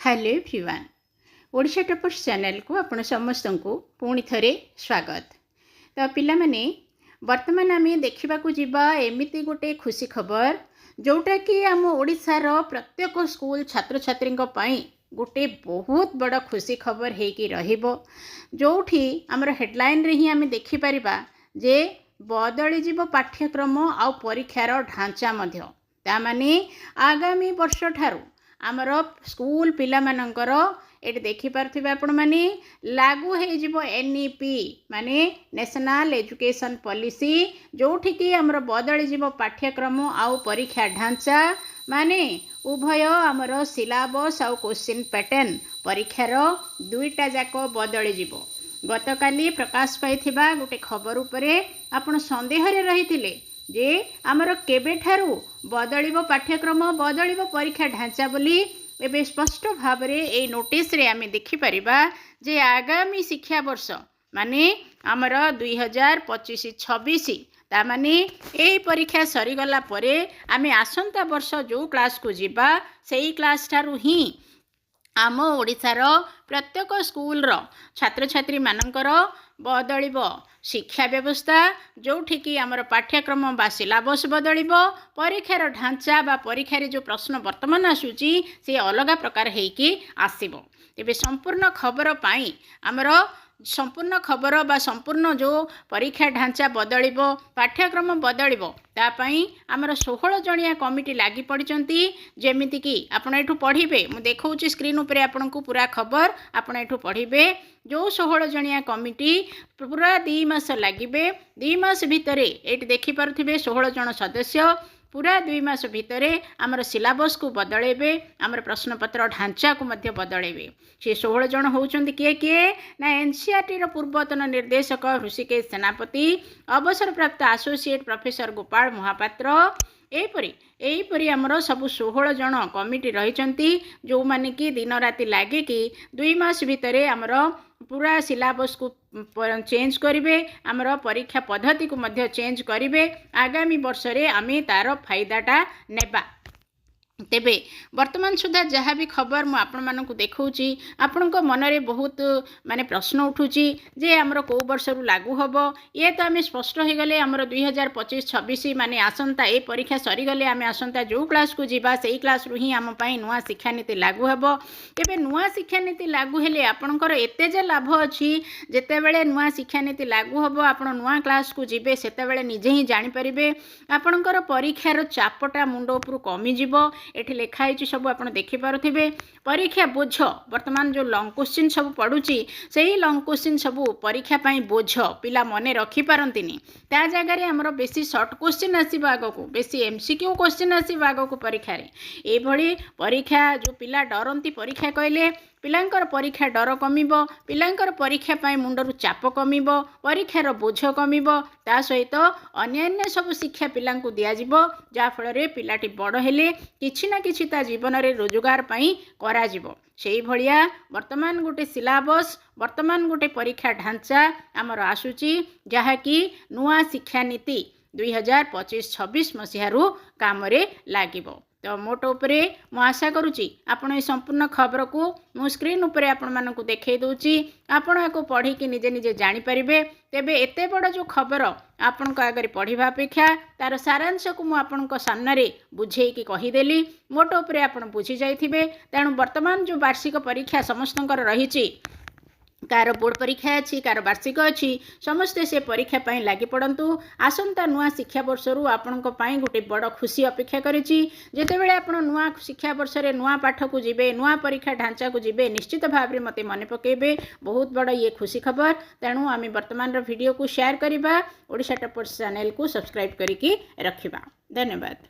Hello everyone Odisha toppers channel को आपण समस्त को पुणी थरे स्वागत। तो पिला माने वर्तमान आम देखा जीवा एमती गोटे खुशी खबर जोटा कि आम ओडिशार प्रत्येक स्कूल छात्र छात्री गोटे बहुत बड़ खुशी खबर होगी जोठी आमर हेडलाइन रे ही आम देखिपर जे बदली जीव पाठ्यक्रम आ परीक्षार ढांचा तामाने आगामी वर्ष ठारू आमर स्कूल पिला मानकर ये देखिपे आपण मैंने लागू हो एनईपी माने नेशनल एजुकेशन पॉलिसी जोठी कि आमर बदली जीव पाठ्यक्रम आउ परीक्षा ढांचा माने उभय आमर सिलेबस आउ क्वेश्चन पैटर्न परीक्षार दुईटा जाक बदली जीव। गतकाली प्रकाश पाइथिबा गोटे खबर उपरे आपण संदेह रही जे आमर केबेठारू बदलिबो पाठ्यक्रम बदलिबो परीक्षा ढांचा बोली एबे स्पष्ट भाव में ये नोटिस रे आमे देखि परिबा जे आगामी शिक्षा वर्ष माने आमर 2025-26 ता माने ए परीक्षा सरीगला परे आमे आसंता वर्ष जो क्लास को जीवा सेही क्लास ठारू ही आम ओडिशार प्रत्येक स्कूल छात्र छात्री मानकर बदलिब शिक्षा व्यवस्था जोठी कि आमर पाठ्यक्रम बा सिलेबस बदलिब परीक्षार ढांचा बा परीक्षार जो प्रश्न वर्तमान आसूची से अलग प्रकार होइकी आसीबो। तेबे संपूर्ण खबर पाई आमर संपूर्ण खबर बा संपूर्ण जो परीक्षा ढांचा बदलिब पाठ्यक्रम बदलिब तापाई आमर 16 जणिया कमिटी लागी पड़ती जेमिति कि आपण एठू पढ़िबे मु देखौची स्क्रीन उपरे आपण को पूरा खबर आपण एठू पढ़िबे जो 16 जणिया कमिटी पूरा 2 मास लागिबे 2 मास भितरे एठी देखि पारुथिबे 16 जण सदस्य पूरा 2 मास भितरे आमर सिलेबस को बदलेबे आमर प्रश्नपत्र ढांचा को मध्य बदलेबे। से 16 जण होउचंदी किए किए ना एनसीईआरटी रो पूर्वतन निर्देशक ऋषिकेश सेनापति अवसर प्राप्त एसोसिएट प्रोफेसर गोपाल महापात्र एहीपरी आमर सब 16 जण कमिटी रही जो माने कि दिन राति लागे कि 2 मास भितरे आमर पूरा सिलेबस को चेंज करेंगे आमर परीक्षा पद्धति को मध्य चेंज करेंगे आगामी वर्ष रे आमे तार फायदाटा नेबा। तेबे वर्तमान सुधा जहाँ भी खबर मु आपण मानकु देखौची आपणको मनरे बहुत माने प्रश्न उठुची जे हमरो को वर्ष रु लागू हबो ये तो आमे स्पष्ट हो गले हमरो 2025-26 माने आसंता ए परीक्षा सरी गले आमे आसंता जो क्लास को जीवा सेही क्लास रु ही हम पई नुवा शिक्षा नीति लागू हबो। तेबे नुवा शिक्षा नीति लागू हेले आपणकर एते जे लाभ अछि जेते बेले नुवा शिक्षा नीति लागू हबो आपण नुवा क्लास को जीवे सेते बेले निजे ही जानि परिबे आपणकर परीक्षार चापटा मुंड उपरु कमी जिवो। एठी लिखाई सब आप देखिपे परीक्षा बोझ वर्तमान जो लॉन्ग क्वेश्चन सब पड़ुची से लॉन्ग क्वेश्चन सब परीक्षा बोझ पिला मने रखी पारंतिनी ता जगह आमर बेसी शॉर्ट क्वेश्चन आसीबो आगको बेसी एमसीक्यू क्वेश्चन आसीबो आगको परीक्षा रे ए भली परीक्षा जो पिला डरंती परीक्षा कहले पिलांकर परीक्षा डर कमिबो पिलांकर परीक्षा पाई मुंडरू चाप कमिबो परीक्षार बोझ कमिबो ता सहित अन्यान्य सब शिक्षा पिलांकु दिया जिवो जा फल रे पिलाटी बड़ हेले किछि ना किछि ता जीवन रे रोजगार पाई करा जिवो। सेही भलिया वर्तमान गोटे सिलेबस वर्तमान गोटे परीक्षा ढांचा आमर आसुची जहा कि नुआ शिक्षा नीति 2025-26 मसीहारू काम रे लागिबो। तो मोट उपरे मु आशा करुच्ची आपण ये संपूर्ण खबर को मु स्क्रीन उपरे आपण मानकु देखै दउची आपण याको पढ़ी कि निजे निजे जानि परिबे। तेबे एते बड़ जो खबर आपण को आगे पढ़िबा अपेक्षा तार सारांश को मु आपण को सामने रे बुझेई कि कहिदेली मोट उपरे आपण बुझी जाइथिबे। तेणु वर्तमान जो वार्षिक परीक्षा समस्तंकर रहिची कार बोर्ड परीक्षा अच्छी कार वार्षिक अच्छी समस्ते से परीक्षा पाई लगी पड़तु आसंता नुआ शिक्षा वर्ष रु आपण गोटे बड़ खुशी अपेक्षा करिछि जेते बेले आपण नुआ शिक्षा वर्ष रे नुआ पाठ को जिबे नुआ परीक्षा ढांचा को जिबे निश्चित भाव में मते मन पकेबे बहुत बड़ ये खुशी खबर। तेणु आम वर्तमान वीडियो को शेयर करबा ओडिशा टॉपर्स चैनल को सब्सक्राइब करिकी रखिबा। धन्यवाद।